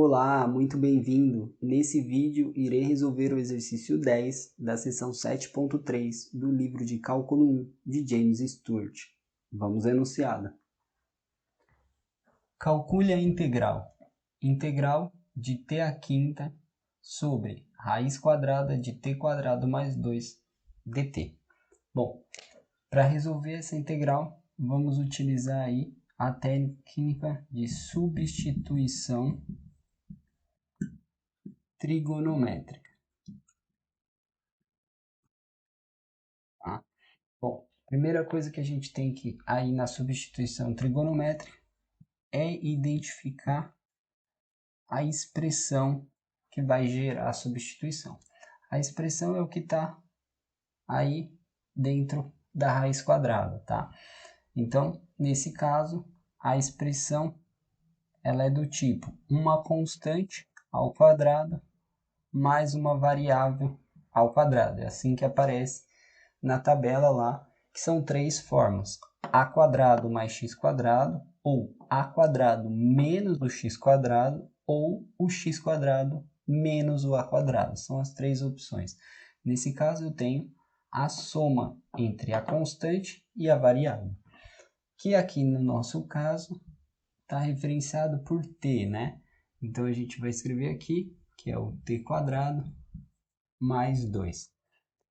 Olá, muito bem-vindo! Nesse vídeo irei resolver o exercício 10 da seção 7.3 do livro de Cálculo 1 de James Stewart. Vamos à enunciada. Calcule a integral. Integral de t à quinta sobre raiz quadrada de t quadrado mais 2 dt. Bom, para resolver essa integral, vamos utilizar aí a técnica de substituição trigonométrica. Tá? Bom, primeira coisa que a gente tem que aí na substituição trigonométrica é identificar a expressão que vai gerar a substituição. A expressão é o que está aí dentro da raiz quadrada, tá? Então, nesse caso, a expressão ela é do tipo uma constante ao quadrado mais uma variável ao quadrado. É assim que aparece na tabela lá, que são três formas: a quadrado mais x quadrado, ou a quadrado menos o x quadrado, ou o x quadrado menos o a quadrado. São as três opções. Nesse caso, eu tenho a soma entre a constante e a variável, que aqui no nosso caso está referenciado por t, né? Então, a gente vai escrever aqui, que é o t quadrado mais 2.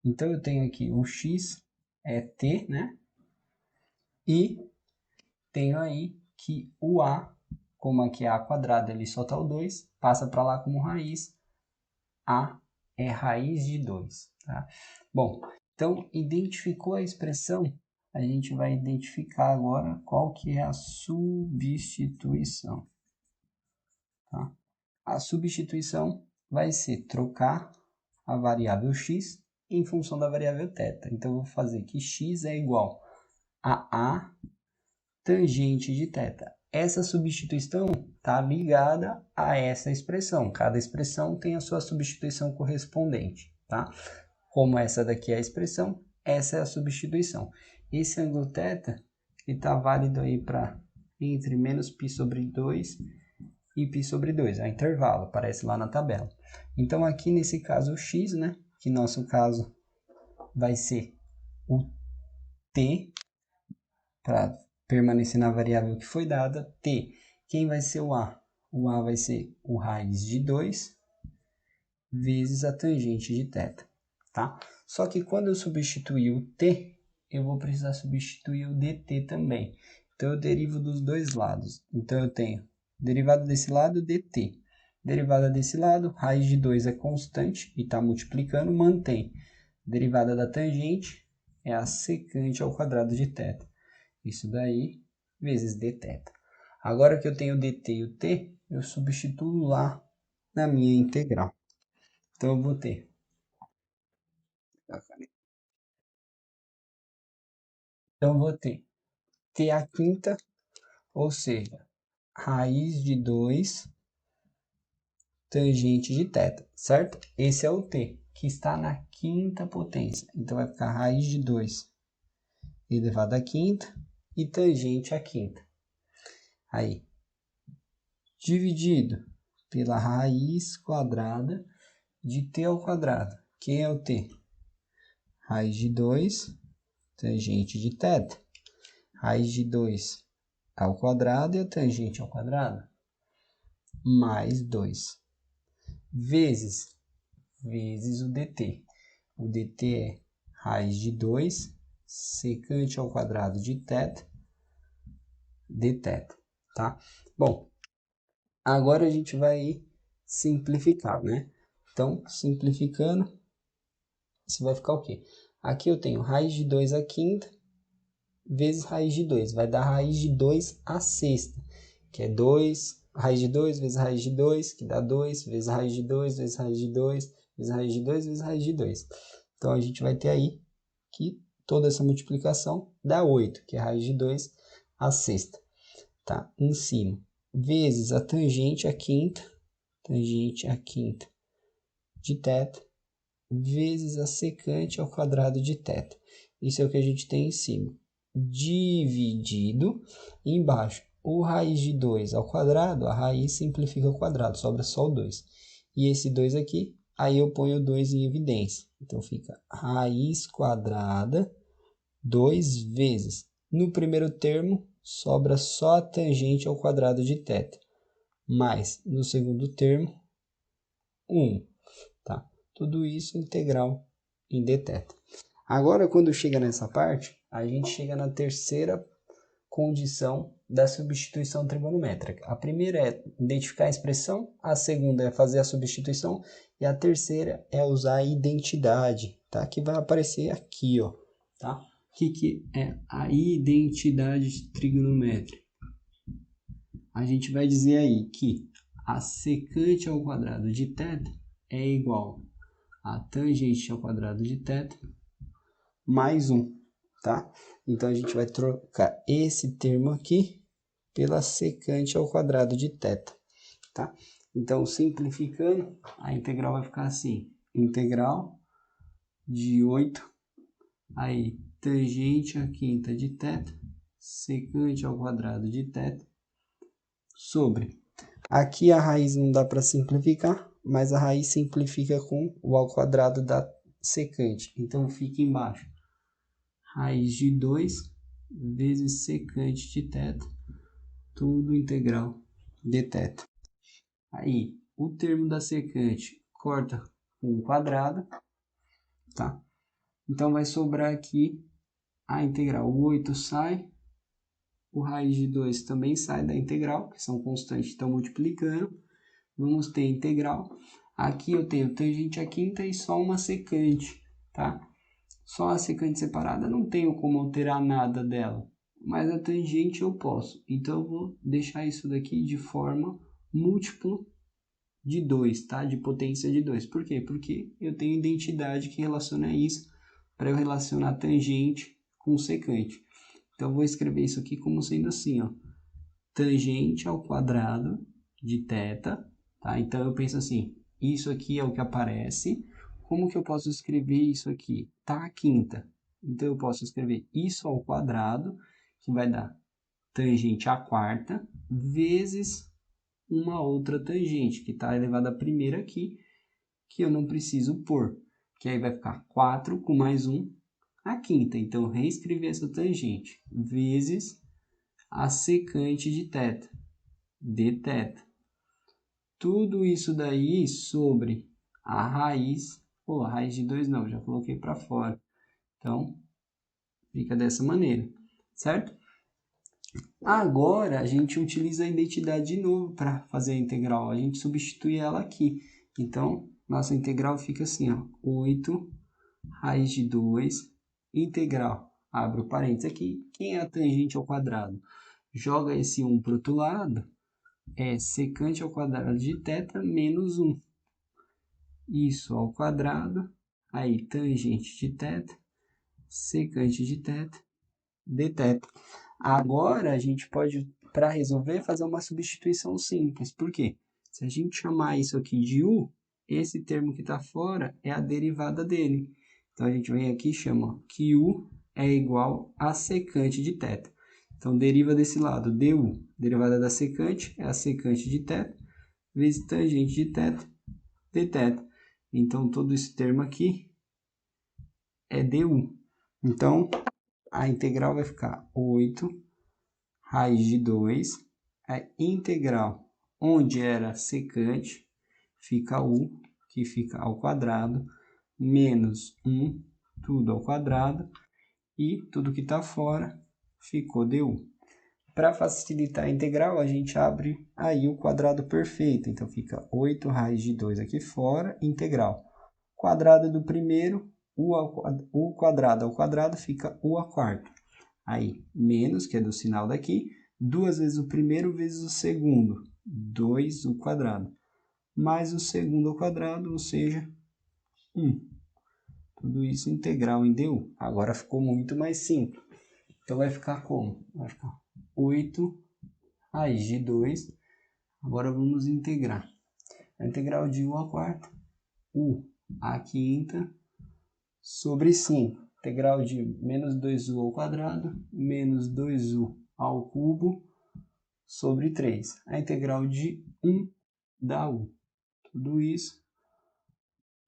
Então, eu tenho aqui o x é t, né? E tenho aí que o a, como aqui é a quadrado, ele só está o 2, passa para lá como raiz. A é raiz de 2, tá? Bom, então, identificou a expressão, a gente vai identificar agora qual que é a substituição, tá? A substituição vai ser trocar a variável x em função da variável θ. Então, eu vou fazer que x é igual a tangente de θ. Essa substituição está ligada a essa expressão. Cada expressão tem a sua substituição correspondente, tá? Como essa daqui é a expressão, essa é a substituição. Esse ângulo θ está válido aí para entre menos π sobre 2 e π sobre 2, é intervalo, aparece lá na tabela. Então, aqui nesse caso, o x, né, que no nosso caso vai ser o t, para permanecer na variável que foi dada, t. Quem vai ser o a? O a vai ser o raiz de 2 vezes a tangente de θ, tá? Só que quando eu substituir o t, eu vou precisar substituir o dt também. Então, eu derivo dos dois lados. Então, eu tenho derivada desse lado, dt. Derivada desse lado, raiz de 2 é constante e está multiplicando, mantém. Derivada da tangente é a secante ao quadrado de θ. Isso daí vezes dθ. Agora que eu tenho o dt e o t, eu substituo lá na minha integral. Então, eu vou ter t à quinta, ou seja, raiz de 2 tangente de θ, certo? Esse é o t, que está na quinta potência. Então, vai ficar raiz de 2 elevado à quinta e tangente à quinta. Aí, dividido pela raiz quadrada de t ao quadrado. Quem é o t? Raiz de 2 tangente de θ. Raiz de 2 ao quadrado e a tangente ao quadrado. Mais 2. Vezes o dt. O dt é raiz de 2 secante ao quadrado de θ dθ, tá? Bom, agora a gente vai simplificar, né? Então, simplificando, isso vai ficar o quê? Aqui eu tenho raiz de 2 à quinta vezes raiz de 2. Vai dar raiz de 2 à sexta, que é 2, raiz de 2 vezes raiz de 2, que dá 2, vezes raiz de 2, vezes raiz de 2, vezes raiz de 2, vezes raiz de 2. Então, a gente vai ter aí que toda essa multiplicação dá 8, que é raiz de 2 à sexta, tá? Em cima, vezes a tangente à quinta de θ, vezes a secante ao quadrado de θ. Isso é o que a gente tem em cima. Dividido embaixo. o raiz de 2 ao quadrado, a raiz simplifica ao quadrado, sobra só o 2. E esse 2 aqui, aí eu ponho o 2 em evidência. Então, fica raiz quadrada 2 vezes. No primeiro termo, sobra só a tangente ao quadrado de θ. Mais, no segundo termo, 1. Tá? Tudo isso integral em dθ. Agora, quando chega nessa parte, a gente chega na terceira condição da substituição trigonométrica. A primeira é identificar a expressão, a segunda é fazer a substituição e a terceira é usar a identidade, tá? Que vai aparecer aqui, ó, tá? O que é a identidade trigonométrica? A gente vai dizer aí que a secante ao quadrado de θ é igual a tangente ao quadrado de θ mais 1, tá? Então, a gente vai trocar esse termo aqui pela secante ao quadrado de θ, tá? Então, simplificando, a integral vai ficar assim. Integral de 8, aí tangente à quinta de θ, secante ao quadrado de θ, sobre. Aqui a raiz não dá para simplificar, mas a raiz simplifica com o ao quadrado da secante. Então, fica embaixo. Raiz de 2 vezes secante de θ, tudo integral de θ. Aí, o termo da secante corta com um quadrado, tá? Então, vai sobrar aqui a integral. O 8 sai, o raiz de 2 também sai da integral, que são constantes, estão multiplicando. Vamos ter integral. Aqui eu tenho tangente à quinta e só uma secante, tá? Só a secante separada, não tenho como alterar nada dela, mas a tangente eu posso. Então, eu vou deixar isso daqui de forma múltiplo de 2, tá? De potência de 2. Por quê? Porque eu tenho identidade que relaciona isso para eu relacionar tangente com secante. Então, eu vou escrever isso aqui como sendo assim, ó. Tangente ao quadrado de θ, tá? Então, eu penso assim, isso aqui é o que aparece. Como que eu posso escrever isso aqui? Tá a quinta. Então, eu posso escrever isso ao quadrado, que vai dar tangente à quarta, vezes uma outra tangente, que está elevada a primeira aqui, que eu não preciso pôr. Que aí vai ficar 4 com mais 1, a quinta. Então, reescrever essa tangente, vezes a secante de θ, dθ. Tudo isso daí sobre a raiz. Pô, a raiz de 2 não, já coloquei para fora. Então, fica dessa maneira, certo? Agora, a gente utiliza a identidade de novo para fazer a integral. A gente substitui ela aqui. Então, nossa integral fica assim, ó, 8 raiz de 2 integral. Abro parênteses aqui. Quem é a tangente ao quadrado? Joga esse 1 para o outro lado. É secante ao quadrado de θ menos 1. Isso ao quadrado. Aí, tangente de θ, secante de θ, dθ. Agora, a gente pode, para resolver, fazer uma substituição simples. Por quê? Se a gente chamar isso aqui de u, esse termo que está fora é a derivada dele. Então, a gente vem aqui e chama que u é igual a secante de θ. Então, deriva desse lado, du. Derivada da secante é a secante de θ, vezes tangente de θ, dθ. Então, todo esse termo aqui é du. Então, a integral vai ficar 8 raiz de 2, a integral onde era secante, fica u, que fica ao quadrado, menos 1, tudo ao quadrado, e tudo que está fora ficou du. Para facilitar a integral, a gente abre aí o quadrado perfeito. Então, fica 8 raiz de 2 aqui fora, integral. Quadrado do primeiro, u quadrado ao quadrado, fica u a quarto. Aí, menos, que é do sinal daqui, 2 vezes o primeiro vezes o segundo, 2 o quadrado. Mais o segundo ao quadrado, ou seja, 1. Tudo isso integral em du. Agora ficou muito mais simples. Então, vai ficar como? Vai ficar 8 raiz de 2. Agora vamos integrar. A integral de u a quarta, u a quinta, sobre 5. Integral de menos 2u ao quadrado, menos 2u ao cubo, sobre 3. A integral de 1 dá 1. Tudo isso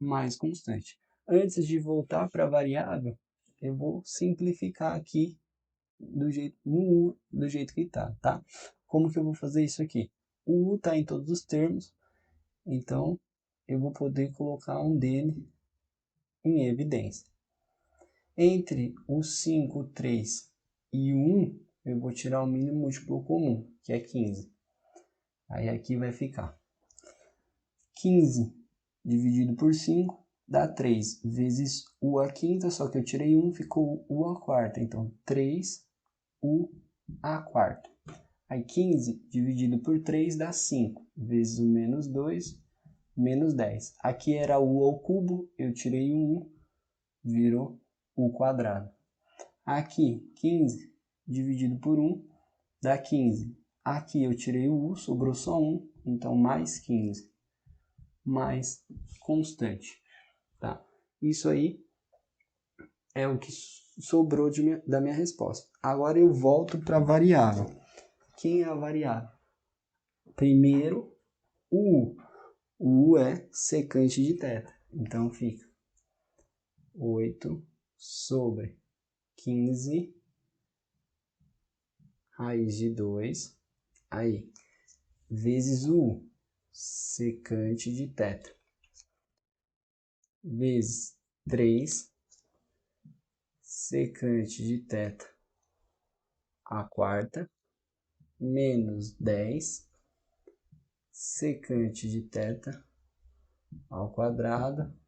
mais constante. Antes de voltar para a variável, eu vou simplificar aqui do jeito que está, tá? Como que eu vou fazer isso aqui? O U está em todos os termos, então eu vou poder colocar um dele em evidência. Entre o 5, 3 e o 1, eu vou tirar o mínimo múltiplo comum, que é 15. Aí aqui vai ficar 15 dividido por 5 dá 3 vezes U à quinta, só que eu tirei 1, ficou U à quarta. Então, 3U à quarta. Aí 15 dividido por 3 dá 5, vezes o menos 2, menos 10. Aqui era U ao cubo, eu tirei um 1, virou U quadrado. Aqui, 15 dividido por 1 dá 15. Aqui eu tirei o U, sobrou só 1, então mais 15. Mais constante. Tá? Isso aí é o que sobrou da minha resposta. Agora eu volto para a variável. Quem é a variável? Primeiro, o U. O U é secante de θ. Então fica 8 sobre 15 raiz de 2, aí, vezes o U, secante de θ, vezes 3 secante de θ à quarta, menos 10 secante de θ ao quadrado,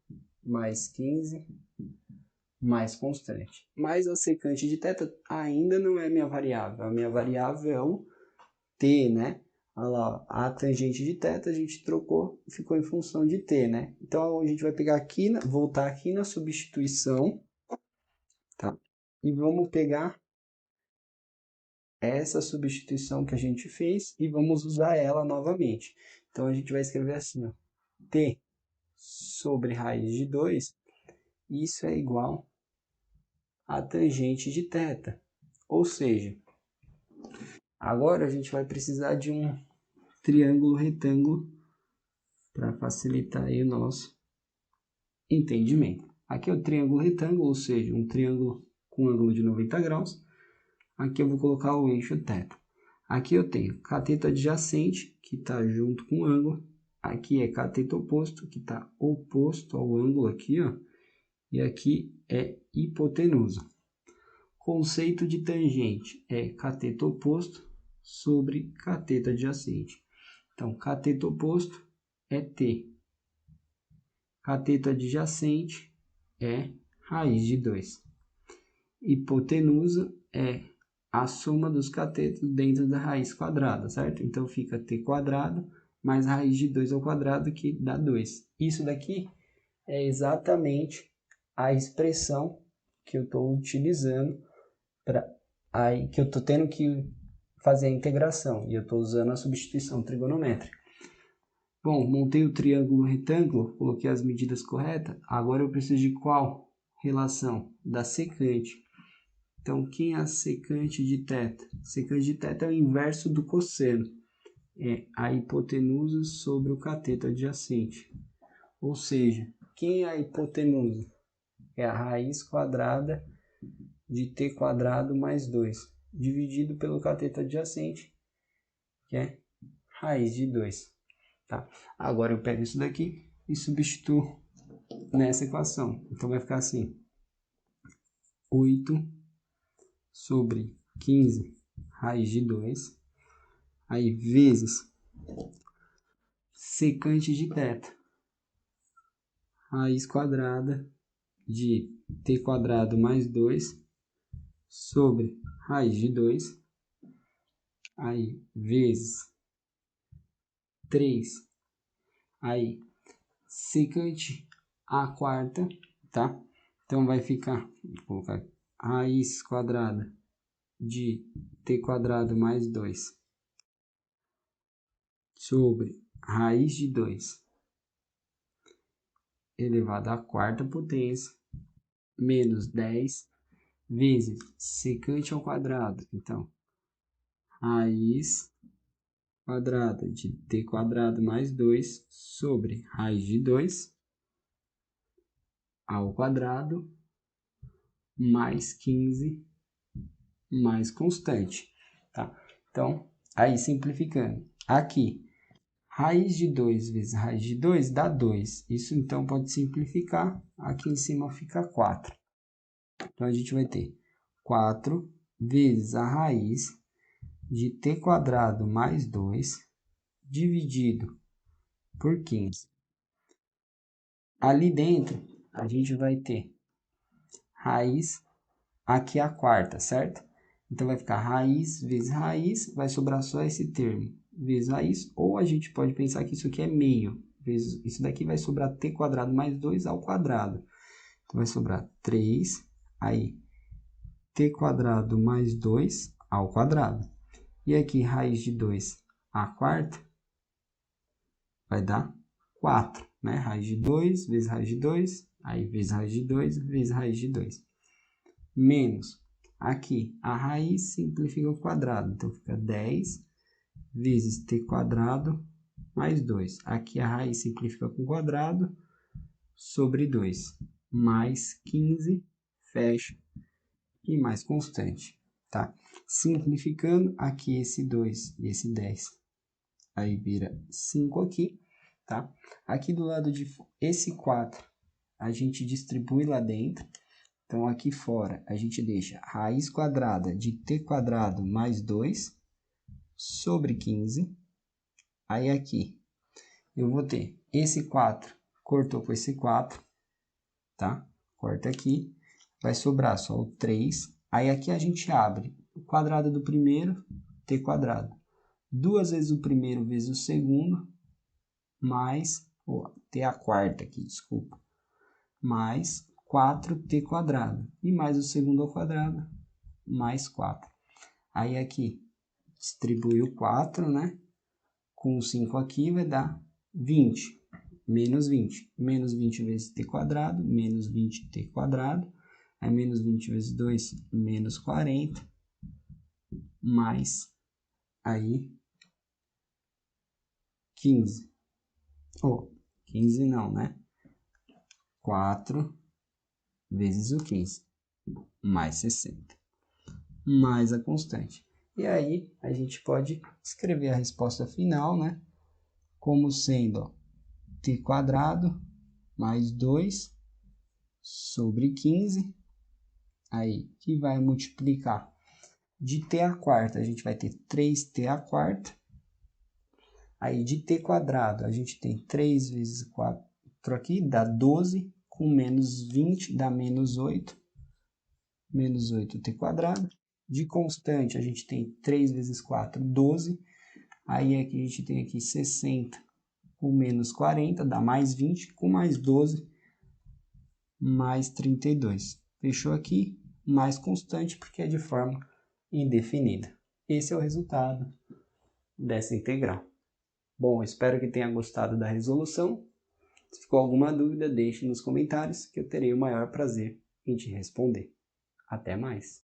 mais 15, mais constante. Mas a secante de θ ainda não é minha variável. A minha variável é o t, né? Olha lá, a tangente de θ a gente trocou e ficou em função de t, né? Então a gente vai pegar aqui, voltar aqui na substituição, tá? E vamos pegar essa substituição que a gente fez e vamos usar ela novamente. Então a gente vai escrever assim, ó, t sobre raiz de 2, isso é igual a tangente de θ. Ou seja, agora a gente vai precisar de um triângulo retângulo para facilitar aí o nosso entendimento. Aqui é o triângulo retângulo, ou seja, um triângulo com ângulo de 90 graus. Aqui eu vou colocar o eixo θ. Aqui eu tenho cateto adjacente, que está junto com o ângulo. Aqui é cateto oposto, que está oposto ao ângulo aqui, ó. E aqui é hipotenusa. Conceito de tangente é cateto oposto sobre cateto adjacente. Então, cateto oposto é t. Cateto adjacente é raiz de 2. Hipotenusa é a soma dos catetos dentro da raiz quadrada, certo? Então, fica t quadrado mais raiz de 2 ao quadrado, que dá 2. Isso daqui é exatamente a expressão que eu estou utilizando aí que eu estou tendo que fazer a integração e eu estou usando a substituição trigonométrica. Bom, montei o triângulo retângulo, coloquei as medidas corretas, agora eu preciso de qual relação? Da secante. Então, quem é a secante de θ? Secante de θ é o inverso do cosseno, é a hipotenusa sobre o cateto adjacente. Ou seja, quem é a hipotenusa? É a raiz quadrada de t quadrado mais 2, dividido pelo cateto adjacente, que é raiz de 2. Tá? Agora eu pego isso daqui e substituo nessa equação. Então vai ficar assim, 8 sobre 15 raiz de 2, aí vezes secante de θ, raiz quadrada de t quadrado mais 2 sobre raiz de 2, aí vezes 3, aí secante à quarta, tá? Então vai ficar, vou colocar raiz quadrada de t quadrado mais 2 sobre raiz de 2 elevado à quarta potência menos 10 vezes secante ao quadrado. Então, raiz quadrada de t quadrado mais 2 sobre raiz de 2 ao quadrado mais 15 mais constante, tá? Então, aí simplificando, aqui, raiz de 2 vezes raiz de 2 dá 2. Isso, então, pode simplificar. Aqui em cima fica 4. Então, a gente vai ter 4 vezes a raiz de t quadrado mais 2 dividido por 15. Ali dentro, a gente vai ter raiz, aqui a quarta, certo? Então, vai ficar raiz, vai sobrar só esse termo, vezes raiz, ou a gente pode pensar que isso aqui é meio, vezes, isso daqui vai sobrar t quadrado mais 2 ao quadrado. Então, vai sobrar 3, aí, t quadrado mais 2 ao quadrado. E aqui, raiz de 2 à quarta, vai dar 4, né? Raiz de 2 vezes raiz de 2, aí vezes raiz de 2 vezes raiz de 2. Menos, aqui, a raiz simplifica ao quadrado, então fica 10 vezes t quadrado mais 2. Aqui a raiz simplifica com o quadrado sobre 2, mais 15, fecha, e mais constante, tá? Simplificando, aqui esse 2 e esse 10, aí vira 5 aqui, tá? Aqui do lado de esse 4, a gente distribui lá dentro. Então, aqui fora, a gente deixa raiz quadrada de t quadrado mais 2 sobre 15. Aí, aqui, eu vou ter esse 4, cortou com esse 4, tá? Corta aqui, vai sobrar só o 3. Aí, aqui a gente abre o quadrado do primeiro, t quadrado. 2 vezes o primeiro vezes o segundo, mais, t a quarta aqui, desculpa, mais 4t quadrado. E mais o segundo ao quadrado, mais 4. Aí aqui, distribui o 4, né? Com o 5 aqui vai dar 20. Menos 20. Menos 20 vezes t quadrado, menos 20t quadrado. Aí menos 20 vezes 2, menos 40. Mais, aí, 15. 15 não, né? 4 vezes o 15, mais 60, mais a constante. E aí, a gente pode escrever a resposta final, né? Como sendo, ó, t quadrado mais 2 sobre 15, aí, que vai multiplicar de t à quarta, a gente vai ter 3t à quarta. Aí, de t quadrado, a gente tem 3 vezes 4 aqui, dá 12, com menos 20 dá menos 8. Menos 8t quadrado. De constante, a gente tem 3 vezes 4, 12. Aí aqui a gente tem aqui 60 com menos 40, dá mais 20, com mais 12, mais 32. Fechou aqui, mais constante, porque é de forma indefinida. Esse é o resultado dessa integral. Bom, espero que tenha gostado da resolução. Se ficou alguma dúvida, deixe nos comentários, que eu terei o maior prazer em te responder. Até mais!